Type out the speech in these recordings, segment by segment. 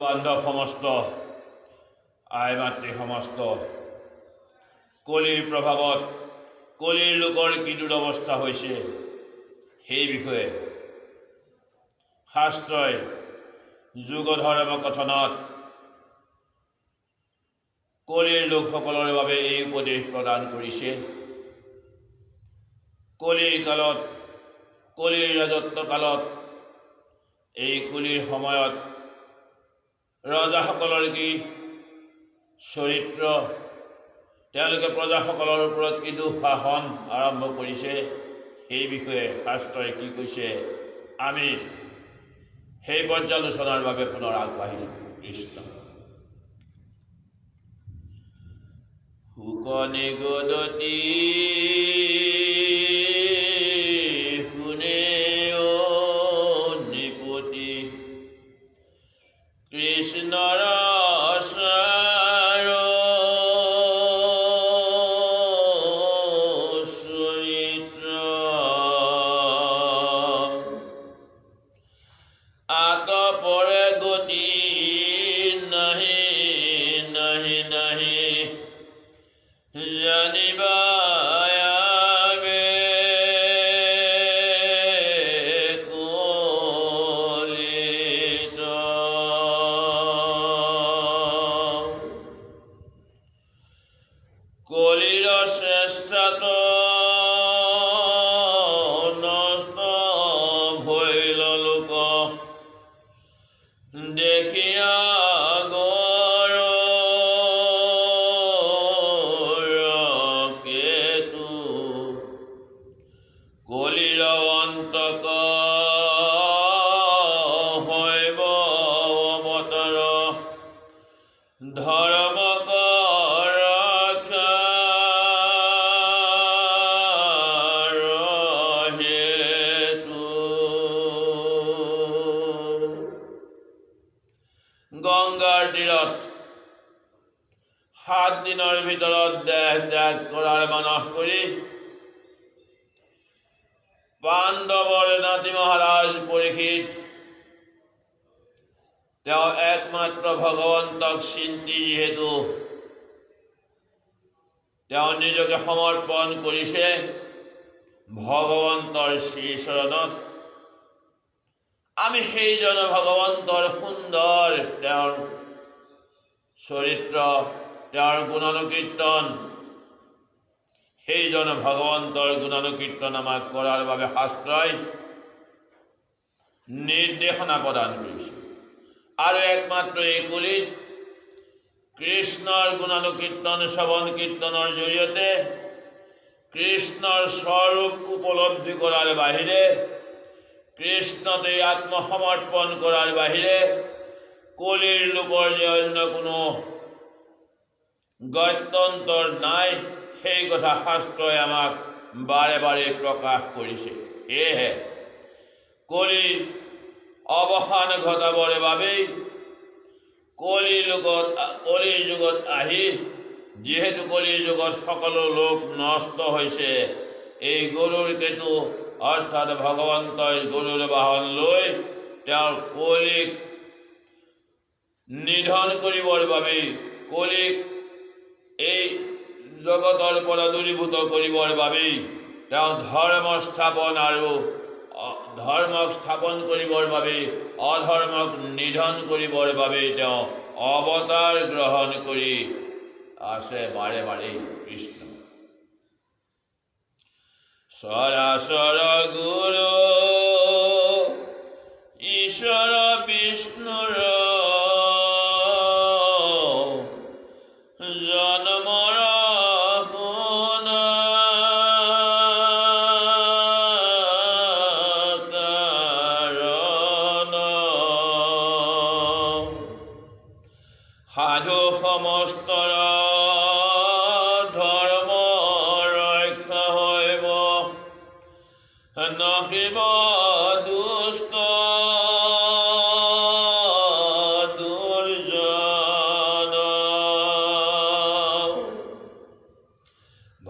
বান্ধৱ সমস্ত আই মাতৃ সমস্ত কলিৰ প্ৰভাৱত কলিৰ লোকৰ কি দুৰৱস্থা হৈছে সেই বিষয়ে শাস্ত্ৰই যোগ ধৰ্ম কথনত কলিৰ লোকসকলৰ বাবে এই উপদেশ প্ৰদান কৰিছে। কলিৰ কালত কলিৰ ৰাজত্ব কালত এই কলিৰ সময়ত ৰজাসকলৰ কি চৰিত্ৰ, তেওঁলোকে প্ৰজাসকলৰ ওপৰত কি দুঃশাসন আৰম্ভ কৰিছে সেই বিষয়ে শাস্ত্ৰই কি কৈছে আমি সেই পৰ্যালোচনাৰ বাবে পুনৰ আগবাঢ়িছোঁ। কৃষ্ণ শুকনি গদতি কৃষ্ণৰ চৰিত্ৰ আতপৰে গতি নাহি নাহি নাহি জানিবা কলিৰ শ্ৰেষ্ঠত নষ্ট ভৈল লোক দেখিয়া কেতু কলিৰ অন্তক হৈব অৱতাৰ ধৰ্ম গংগাৰ তীৰত 7 দিনৰ ভিতৰত দেহ ত্যাগ কৰাৰ মানস কৰি পাণ্ডৱৰ নাতি মহাৰাজ পৰীক্ষিত তেওঁ একমাত্ৰ ভগৱন্তক চিন্তি যিহেতু তেওঁ নিজকে সমৰ্পণ কৰিছে ভগৱন্তৰ শ্ৰীচৰণত, আমি সেইজন ভগৱন্তৰ সুন্দৰ তেওঁৰ চৰিত্ৰ, তেওঁৰ গুণানুকীৰ্তন, সেইজন ভগৱন্তৰ গুণানুকীৰ্তন আমাক কৰাৰ বাবে শাস্ত্ৰই নিৰ্দেশনা প্ৰদান কৰিছে। আৰু একমাত্ৰ এই কলিত কৃষ্ণৰ গুণানুকীৰ্তন শ্ৰৱণ কীৰ্তনৰ জৰিয়তে কৃষ্ণৰ স্বৰূপ উপলব্ধি কৰাৰ বাহিৰে, কৃষ্ণতে আত্মসমৰ্পণ কৰাৰ বাহিৰে কলিৰ লোকৰ যে অন্য কোনো গত্যন্তৰ নাই সেই কথা শাস্ত্ৰই আমাক বাৰে বাৰে প্ৰকাশ কৰিছে। সেয়েহে কলিৰ অৱসান ঘটাবৰ বাবেই কলিৰ যুগত আহি, যিহেতু কলিৰ যুগত সকলো লোক নষ্ট হৈছে, এই গৰুৰ কেতু অৰ্থাৎ ভগৱন্তই গৰুৰ বাহন লৈ তেওঁৰ কলিক নিধন কৰিবৰ বাবেই, কলিক এই জগতৰ পৰা দূৰীভূত কৰিবৰ বাবেই তেওঁ ধৰ্মক স্থাপন কৰিবৰ বাবেই, অধৰ্মক নিধন কৰিবৰ বাবেই তেওঁ অৱতাৰ গ্ৰহণ কৰি আছে বাৰে বাৰে। কৃষ্ণ সৰাসৰ গুৰু ঈশ্বৰ বিষ্ণুৰ জন্মৰ গুণ কাৰণ সাধু সমস্তৰ ধৰ্ম ৰক্ষা হৈব নহিব দুষ্ট দুৰ্জন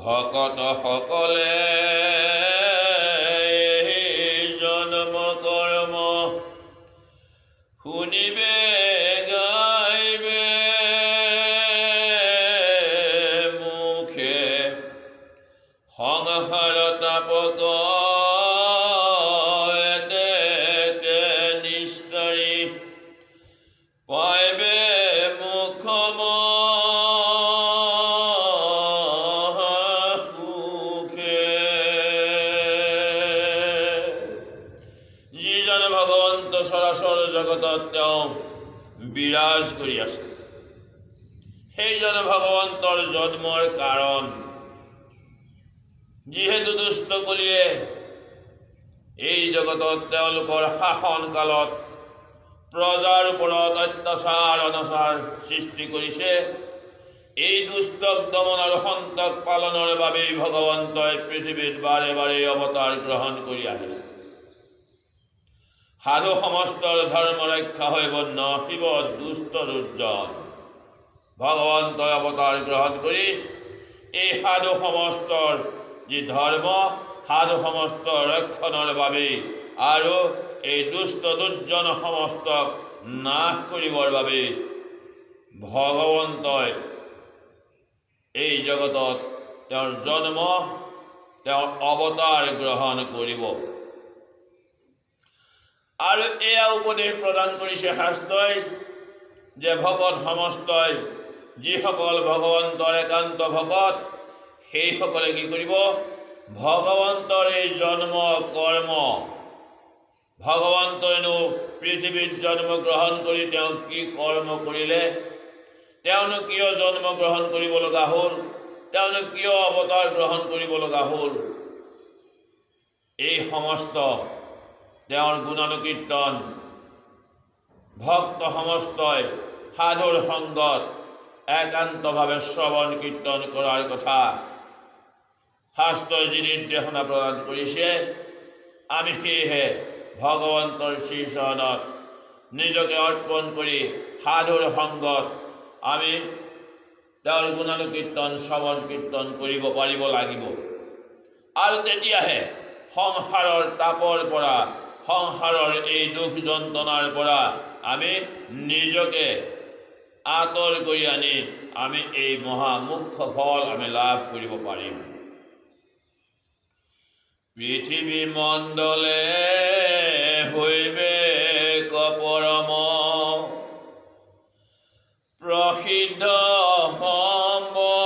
ভকত সকলে জন্ম কৰ্ম শুনিবে গা বিৰাজ কৰি আছে। সেইজন ভগৱন্তৰ জন্মৰ কাৰণ। যিহেতু দুষ্ট কলিয়ে এই জগতত তেওঁলোকৰ শাসন কালত প্ৰজাৰ ওপৰত অত্যাচাৰ অনাচাৰ সৃষ্টি কৰিছে, এই দুষ্টক দমন আৰু সন্তক পালনৰ বাবেই ভগৱন্তই পৃথিৱীত বাৰে বাৰে অৱতাৰ গ্ৰহণ কৰি আহিছে। সাধু সমস্তৰ ধৰ্ম ৰক্ষা হৈব নহিব দুষ্ট দুৰ্জন। ভগৱন্তই অৱতাৰ গ্ৰহণ কৰি এই সাধু সমস্তৰ যি ধৰ্ম, সাধু সমস্ত ৰক্ষণৰ বাবেই আৰু এই দুষ্ট দুৰ্জন সমস্তক নাশ কৰিবৰ বাবে ভগৱন্তই এই জগতত তেওঁৰ জন্ম, তেওঁৰ অৱতাৰ গ্ৰহণ কৰিব। আৰু এয়া উপদেশ প্ৰদান কৰিছে শাস্ত্ৰই যে ভকত সমস্তই, যিসকল ভগৱন্তৰ একান্ত ভকত, সেইসকলে কি কৰিব? ভগৱন্তৰ এই জন্ম কৰ্ম, ভগৱন্তইনো পৃথিৱীত জন্ম গ্ৰহণ কৰি তেওঁ কি কৰ্ম কৰিলে, তেওঁনো কিয় জন্ম গ্ৰহণ কৰিব লগা হ'ল, তেওঁনো কিয় অৱতাৰ গ্ৰহণ কৰিব লগা হ'ল, এই সমস্ত তেওঁৰ গুণানুকীৰ্তন ভক্ত সমস্তই সাধুৰ সংগত একান্তভাৱে শ্ৰৱণ কীৰ্তন কৰাৰ কথা শাস্ত্ৰই যি নিৰ্দেশনা প্ৰদান কৰিছে, আমি সেয়েহে ভগৱন্তৰ শ্ৰীচৰণত নিজকে অৰ্পণ কৰি সাধুৰ সংগত আমি তেওঁৰ গুণানুকীৰ্তন শ্ৰৱণ কীৰ্তন কৰিব পাৰিব লাগিব। আৰু তেতিয়াহে সংসাৰৰ তাপৰ পৰা, সংসাৰৰ এই দুখ যন্ত্ৰণাৰ পৰা আমি নিজকে আঁতৰ কৰি আনি আমি এই মহামুখ্য ফল আমি লাভ কৰিব পাৰিম। পৃথিৱী মণ্ডলে হৈবে কপৰম প্ৰসিদ্ধ সম্বল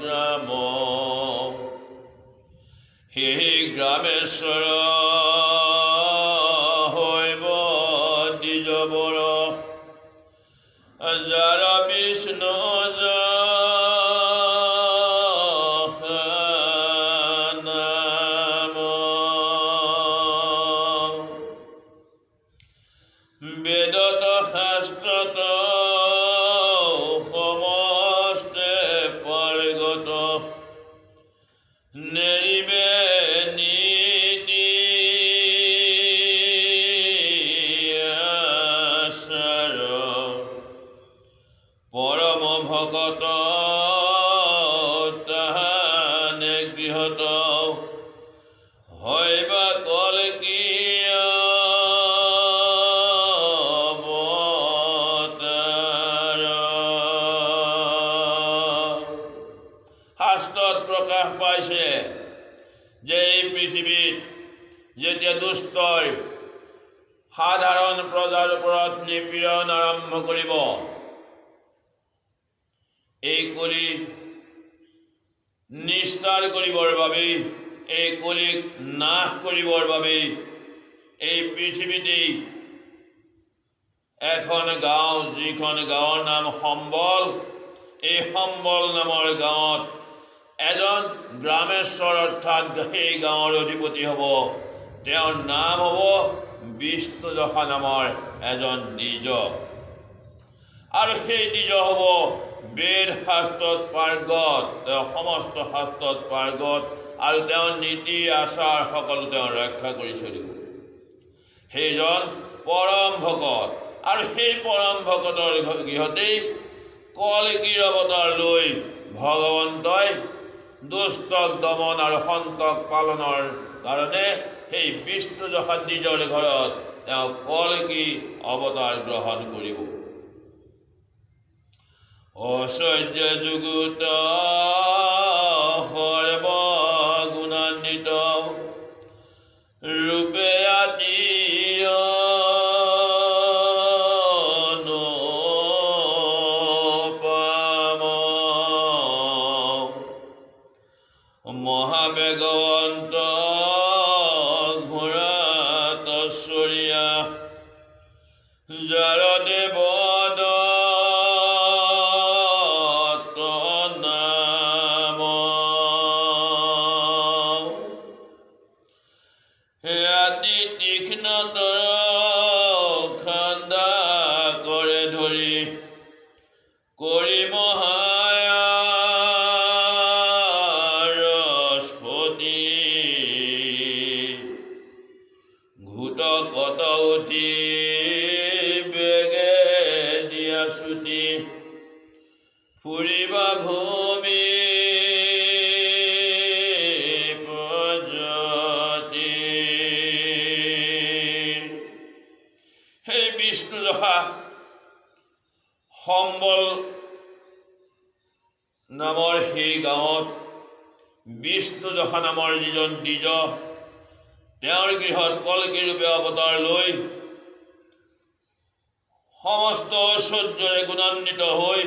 গ্ৰাম, সেই গ্ৰামেশ্বৰ হৈব দ্বিজবৰ, যাৰ বিষ্ণু বেদত শাস্ত্ৰত সমস্তে পাৰ্গত, নেৰিবে নীতি আচাৰ, পৰম ভকত তাহানে গৃহত, হৈবা কলকি শাস্ত্ৰত প্ৰকাশ পাইছে যে এই পৃথিৱীত যেতিয়া দুষ্টই সাধাৰণ প্ৰজাৰ ওপৰত নিপীড়ন আৰম্ভ কৰিব, এই কলি নিস্তাৰ কৰিবৰ বাবেই, এই কলিক নাশ কৰিবৰ বাবেই এই পৃথিৱীতেই এখন গাঁও, যিখন গাঁৱৰ নাম সম্বল, এই সম্বল নামৰ গাঁৱত এজন গ্ৰামেশ্বৰ অৰ্থাৎ সেই গাঁৱৰ অধিপতি হ'ব। তেওঁৰ নাম হ'ব বিষ্ণুযশা নামৰ এজন দ্বিজ। আৰু সেই দ্বিজ হ'ব বেদ শাস্ত্ৰত পাৰ্গত, তেওঁ সমস্ত শাস্ত্ৰত পাৰ্গত আৰু তেওঁৰ নীতি আচাৰ সকলো তেওঁ ৰক্ষা কৰি চলিব। সেইজন পৰম ভকত, আৰু সেই পৰম ভকতৰ গৃহতেই কলকীৰ অৱতাৰ লৈ ভগৱন্তই দুষ্টক দমন আৰু সন্তক পালনৰ কাৰণে সেই বিষ্ণুযশা দ্বিজৰ ঘৰত তেওঁ কলকী অৱতাৰ গ্ৰহণ কৰিব। ঐশ্বৰ্য যুগুত সৰ্বগুণান্বিত ৰূপে আতি মহাবেগৱন্ত ঘোঁৰা চৰিয়া যাৰ দেৱদত্ত নাম ৰাতি তীক্ষ্ণতৰ খান্দা কৰে ধৰি কৰি মহাৰস্পতি ঘূত কত উঠি বেগে দিয়া ছুটি ফুৰিবা ভূমি প্ৰজতি। সেই বিষ্ণুজহা সম্বল নামৰ সেই গাঁৱত বিষ্ণুজহা নামৰ যিজন দ্বিজ তেওঁৰ গৃহত কল্কী ৰূপে অৱতাৰ লৈ সমস্ত ঐশ্বৰ্যৰে গুণান্বিত হৈ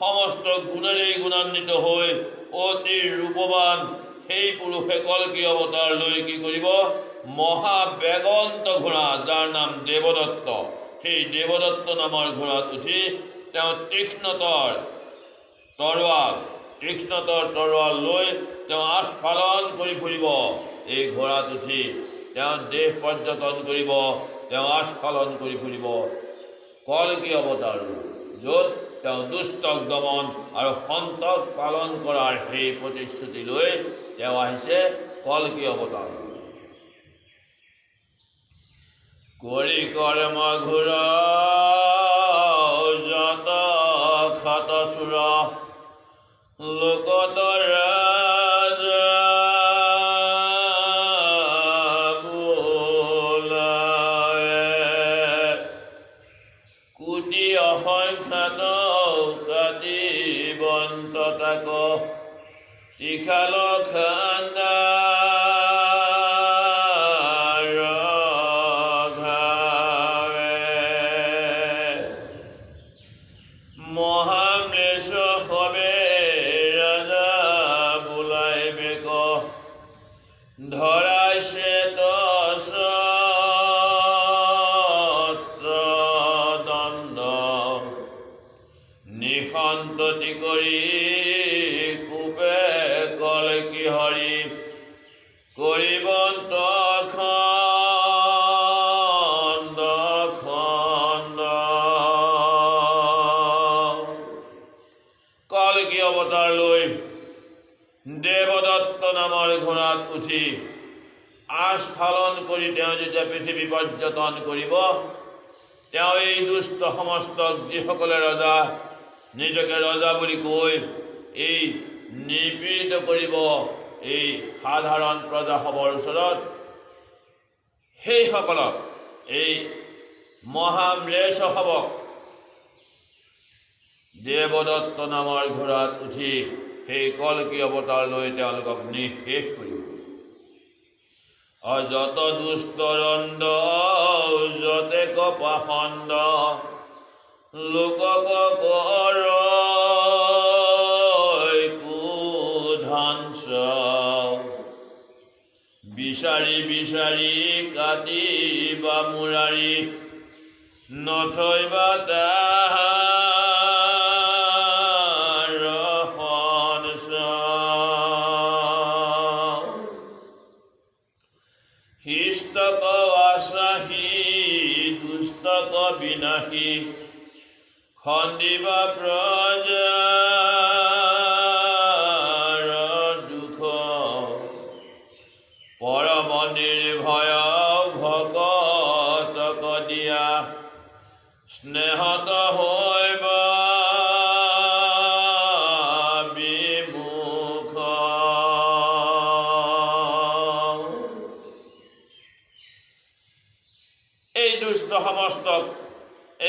সমস্ত গুণেৰে গুণান্বিত হৈ অতি ৰূপৱান সেই পুৰুষে কল্কী অৱতাৰ লৈ কি কৰিব মহাবেগন্ত ঘোঁৰা যাৰ নাম দেৱদত্ত সেই দেৱদত্ত নামৰ ঘোঁৰাত উঠি তেওঁ তীক্ষ্ণতৰ তৰোৱাল লৈ তেওঁ আস্ফালন কৰি ফুৰিব। এই ঘোঁৰাত উঠি তেওঁ দেশ পৰ্যটন কৰিব, তেওঁ আস্ফালন কৰি ফুৰিব কল্কী অৱতাৰ য'ত তেওঁ দুষ্টক দমন আৰু সন্তক পালন কৰাৰ সেই প্ৰতিশ্ৰুতি লৈ তেওঁ আহিছে কল্কী অৱতাৰ কৰি কৰ্ম ঘোৰ যত খত চুৰ লোকত ৰাজা বোলায়ে কোটি অসংখ্যাত কাটিবন্ত তাক তীখাল খান্দা মহাম্লেশ হবে ৰাজা বোলাই বেক ধৰাই শ্বেত দণ্ড নিসন্ততি কৰি কোপে কল্কী হৰি কৰিবন্ত খণ্ড খণ্ড। কল্কী অৱতাৰ লৈ দেৱদত্ত নামৰ ঘোঁৰাত উঠি আস্ফালন কৰি তেওঁ যেতিয়া পৃথিৱী পৰ্যটন কৰিব তেওঁ এই দুষ্ট সমস্তক যিসকলে ৰজা নিজকে ৰজা বুলি কৈ এই নিপীড়িত কৰিব এই সাধাৰণ প্ৰজাসৱৰ ওচৰত সেইসকলক এই মহাম্লেশ হবক দেৱদত্ত নামৰ ঘোঁৰাত উঠি সেই কল্কী অৱতাৰ লৈ তেওঁলোকক নিঃশেষ কৰিব। অযত দুষ্টৰণ্ড যতে কপাখণ্ড লোকক কৰ কুধ্বংস বিচাৰি বিচাৰি কাটিবা মুৰাৰী নথৈবা তাহাৰ সনস হিষ্টক আশ্বাসী দুষ্টক বিনাশী খন্দিবা প্ৰজাৰ দুখ পৰম নিৰ্ভয় ভকতক দিয়া স্নেহত হৈবা বিমুখ। এই দুষ্ট সমস্তক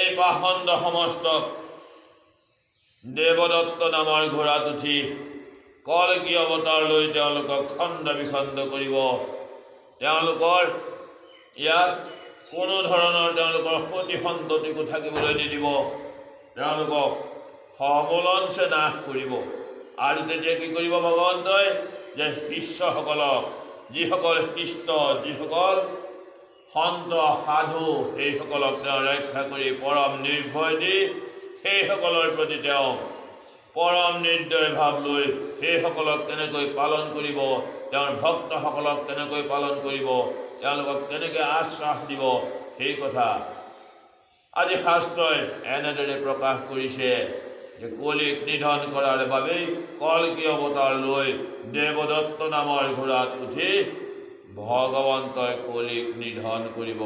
এই পাখণ্ড সমস্তক দেৱদত্ত নামৰ ঘোঁৰাত উঠি কল্কী অৱতাৰ লৈ তেওঁলোকক খণ্ড বিখণ্ড কৰিব। তেওঁলোকৰ ইয়াত কোনো ধৰণৰ তেওঁলোকৰ সতি সন্ততিকো থাকিবলৈ নিদিব, তেওঁলোকক সমূলঞ্চে নাশ কৰিব। আৰু তেতিয়া কি কৰিব ভগৱন্তই যে শিষ্যসকলক যিসকল শিষ্ট যিসকল সন্ত সাধু সেইসকলক তেওঁ ৰক্ষা কৰি পৰম নিৰ্ভয় দি সেইসকলৰ প্ৰতি তেওঁ পৰম নিৰ্দয় ভাৱ লৈ সেইসকলক কেনেকৈ পালন কৰিব, তেওঁৰ ভক্তসকলক কেনেকৈ পালন কৰিব, তেওঁলোকক কেনেকৈ আশ্বাস দিব, সেই কথা আজি শাস্ত্ৰই এনেদৰে প্ৰকাশ কৰিছে যে কলিক নিধন কৰাৰ বাবেই কল্কি অৱতাৰ লৈ দেৱদত্ত নামৰ ঘোঁৰাত উঠি ভগৱন্তই কলিক নিধন কৰিব,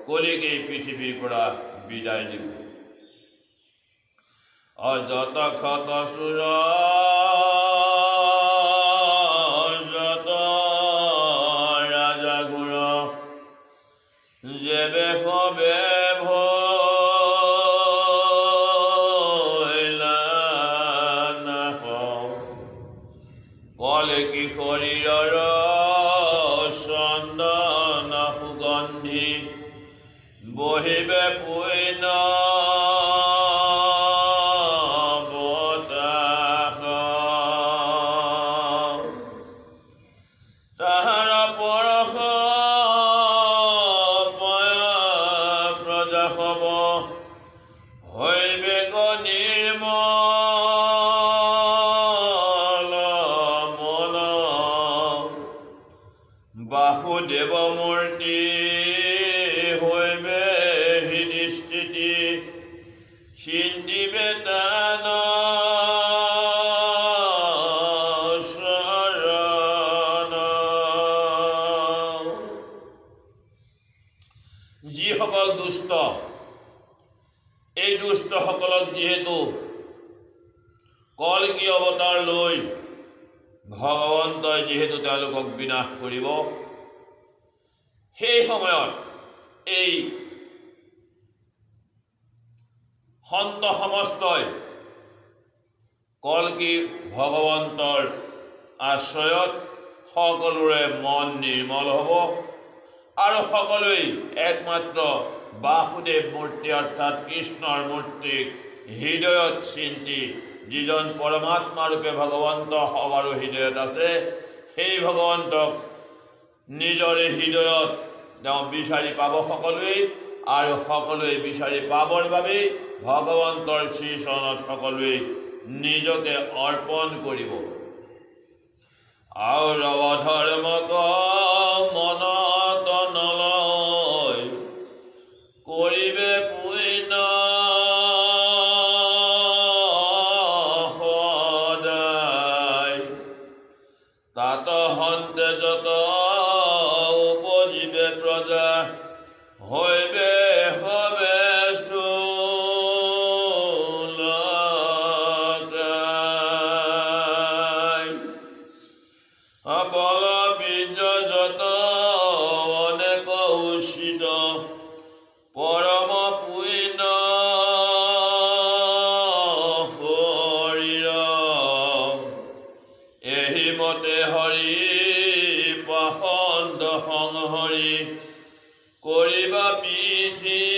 কলিক এই পৃথিৱীৰ পৰা বিদায় দিব। অযত ক্ষত চুৰ যত ৰাজা ঘোৰ যেবে সবে কলিকি শৰীৰৰ চন্দন সুগন্ধি বহিবে পুণ্য বতাহ তাহাৰ পৰশ প্ৰজা হব হৈবে নিৰ্মল মন বাসুদেৱ মূৰ্তি হৈবে হৃদস্থিতি চিন্তিবে তান শৰণ। যিসকল দুষ্ট, এই দুষ্টসকলক যিহেতু কল্কি অৱতাৰ লৈ ভগৱন্তই যিহেতু তেওঁলোকক বিনাশ কৰিব, সেই সময়ত এই সন্ত সমস্তই কল্কি ভগৱন্তৰ আশ্ৰয়ত সকলোৰে মন নিৰ্মল হ'ব আৰু সকলোৱে একমাত্ৰ বাসুদেৱ মূৰ্তি অৰ্থাৎ কৃষ্ণৰ মূৰ্তিক হৃদয়ত চিন্তি, যিজন পৰমাত্মা ৰূপে ভগৱন্ত সবাৰো হৃদয়ত আছে, সেই ভগৱন্তক নিজৰে হৃদয়ত তেওঁ বিচাৰি পাব সকলোৱে, আৰু সকলোৱে বিচাৰি পাবৰ বাবে ভগৱন্তৰ শ্ৰীচৰণত সকলোৱে নিজকে অৰ্পণ কৰিব। আৰু অধৰ্মক মনত নলয় কৰিবে পুণ্য সদায় তাত হন্তে যত উপজীবে প্ৰজা হৈবে সবে স্থূলকায় বল বীৰ্য যত অনেক উচিত পৰম পুণ্য শৰীৰ এহি মতে হৰি পাখণ্ড সংহৰি কৰিবা পৃথিৱীৰ।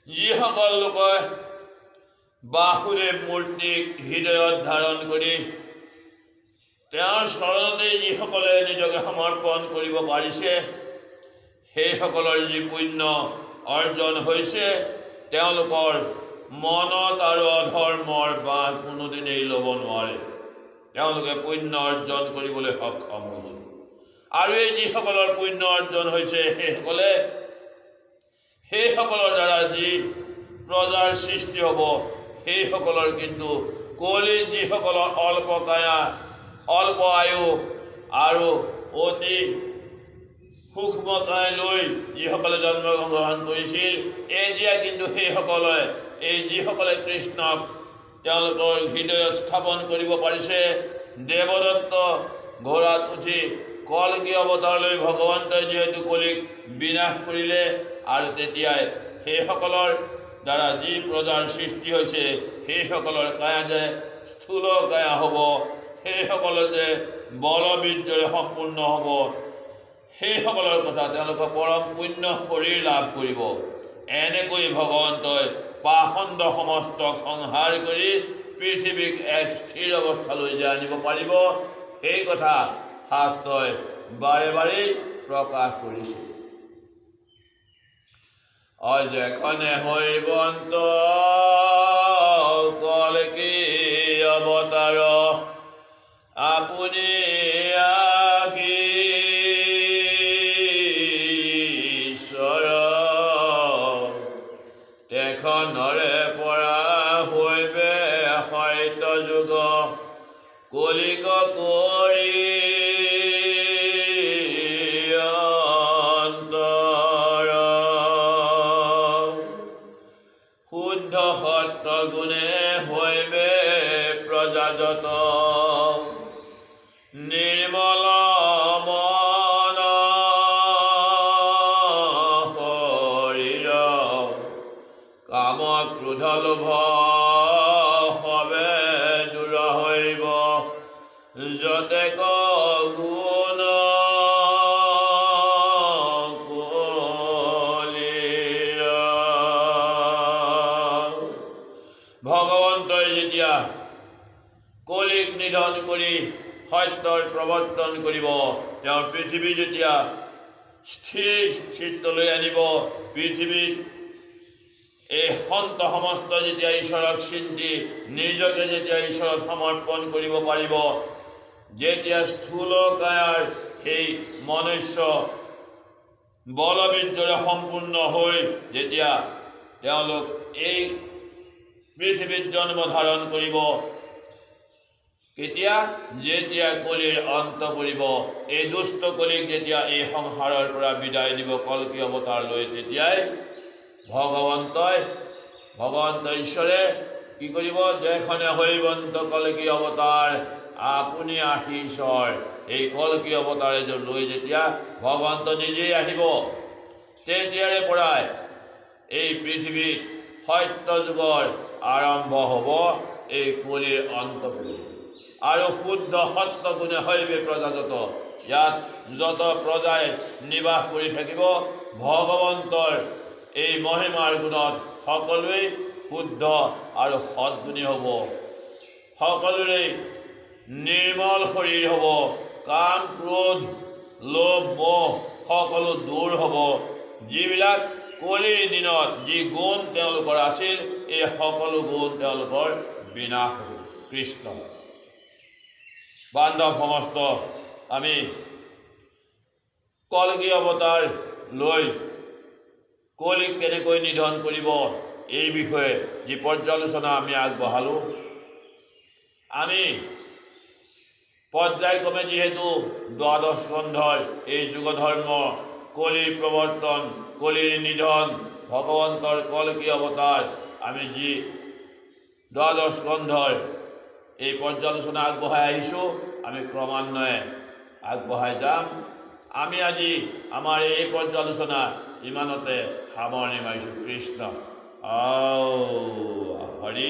যিসকল লোকে বাসুদেৱ মূৰ্তিক হৃদয়ত ধাৰণ কৰি তেওঁৰ চৰণতে যিসকলে নিজকে সমৰ্পণ কৰিব পাৰিছে, সেইসকলৰ যি পুণ্য অৰ্জন হৈছে, তেওঁলোকৰ মনত আৰু অধৰ্মৰ বাঁহ কোনোদিনেই ল'ব নোৱাৰে, তেওঁলোকে পুণ্য অৰ্জন কৰিবলৈ সক্ষম হৈছে। আৰু এই যিসকলৰ পুণ্য অৰ্জন হৈছে, সেইসকলৰ দ্বাৰা যি প্ৰজাৰ সৃষ্টি হ'ব, সেইসকলৰ কিন্তু কলিত যিসকলৰ অল্প কায়া, অল্প আয়ু আৰু অতি সূক্ষ্ম কায় লৈ যিসকলে জন্মগ্ৰহণ কৰিছিল, এতিয়া কিন্তু সেইসকলে এই যিসকলে কৃষ্ণক তেওঁলোকৰ হৃদয়ত স্থাপন কৰিব পাৰিছে, দেৱদত্ত ঘোঁৰাত উঠি কল্কি অৱতাৰ লৈ ভগৱন্তই যিহেতু কলিক বিনাশ কৰিলে, আৰু তেতিয়াই সেইসকলৰ দ্বাৰা যি প্ৰজাৰ সৃষ্টি হৈছে, সেইসকলৰ কায়া যে স্থূল কায়া হ'ব, সেইসকলে যে বলবীৰ্যৰে সম্পূৰ্ণ হ'ব, সেইসকলৰ কথা তেওঁলোকে পৰম পুণ্য শৰীৰ লাভ কৰিব। এনেকৈ ভগৱন্তই পাখণ্ড সমস্ত সংহাৰ কৰি পৃথিৱীক এক স্থিৰ অৱস্থালৈ যে আনিব পাৰিব, সেই কথা শাস্ত্ৰই বাৰে বাৰেই প্ৰকাশ কৰিছে। যেখনে হৈবন্ত কল্কি অৱতাৰ, আপুনি ঈশ্বৰ, তেখনৰে পৰা হৈবে সত্য যুগ, কলিক কৰি শুদ্ধ সত্য গুণে হৈবে প্ৰজাজত, নিৰ্মল মন শৰীৰ, কাম ক্ৰোধ লোভ সবে দূৰ হৈব, যতেক গুণ ভগৱন্তই যেতিয়া কলিক নিধন কৰি সত্যৰ প্ৰৱৰ্তন কৰিব, তেওঁৰ পৃথিৱী যেতিয়া স্থিৰ চিত্তলৈ আনিব, পৃথিৱীত এই সন্ত সমস্ত যেতিয়া ঈশ্বৰক চিন্তি নিজকে যেতিয়া ঈশ্বৰত সমৰ্পণ কৰিব পাৰিব, যেতিয়া স্থূল কায়াৰ সেই মনুষ্য বলবীৰ্যৰে সম্পূৰ্ণ হৈ যেতিয়া তেওঁলোক এই পৃথিৱীত জন্ম ধাৰণ কৰিব, কেতিয়া? যেতিয়া কলিৰ অন্ত পৰিব, এই দুষ্ট কলিক যেতিয়া এই সংসাৰৰ পৰা বিদায় দিব কল্কি অৱতাৰ লৈ, তেতিয়াই ভগৱন্ত ঈশ্বৰে কি কৰিব? যেখনে হৈবন্ত কল্কি অৱতাৰ, আপুনি আহি ঈশ্বৰ, এই কল্কি অৱতাৰে লৈ যেতিয়া ভগৱন্ত নিজেই আহিব, তেতিয়াৰে পৰাই এই পৃথিৱীত সত্য যুগৰ আৰম্ভ হ'ব, এই কলিৰ অন্ত পৰিব, আৰু শুদ্ধ সত্য গুণে হৈবে প্ৰজাজত, ইয়াত যত প্ৰজাই নিবাস কৰি থাকিব, ভগৱন্তৰ এই মহিমাৰ গুণত সকলোৱেই শুদ্ধ আৰু সদ্গুণী হ'ব, সকলোৰে নিৰ্মল শৰীৰ হ'ব, কাম ক্ৰোধ লোভ মোহ সকলো দূৰ হ'ব, যিবিলাক কলিৰ দিনত যি গুণ তেওঁলোকৰ আছিল, এই সকলো গুণ তেওঁলোকৰ বিনাশ হ'ব। কৃষ্ণ বান্ধৱ সমস্ত, আমি কল্কি অৱতাৰ লৈ কলিক কেনেকৈ নিধন কৰিব, এই বিষয়ে যি পৰ্যালোচনা আমি আগবঢ়ালোঁ, আমি পৰ্যায়ক্ৰমে যিহেতু দ্বাদশ স্কন্ধৰ এই যুগ ধৰ্ম, কলিৰ প্ৰৱৰ্তন, কলিৰ নিধন, ভগৱন্তৰ কল্কি অৱতাৰ, আমি যি দ্বাদশ স্কন্ধৰ এই পৰ্যালোচনা আগবঢ়াই আহিছোঁ, আমি ক্ৰমান্বয়ে আগবঢ়াই যাম। আমি আজি আমাৰ এই পৰ্যালোচনা ইমানতে সামৰণি মাৰিছোঁ। কৃষ্ণ হৰি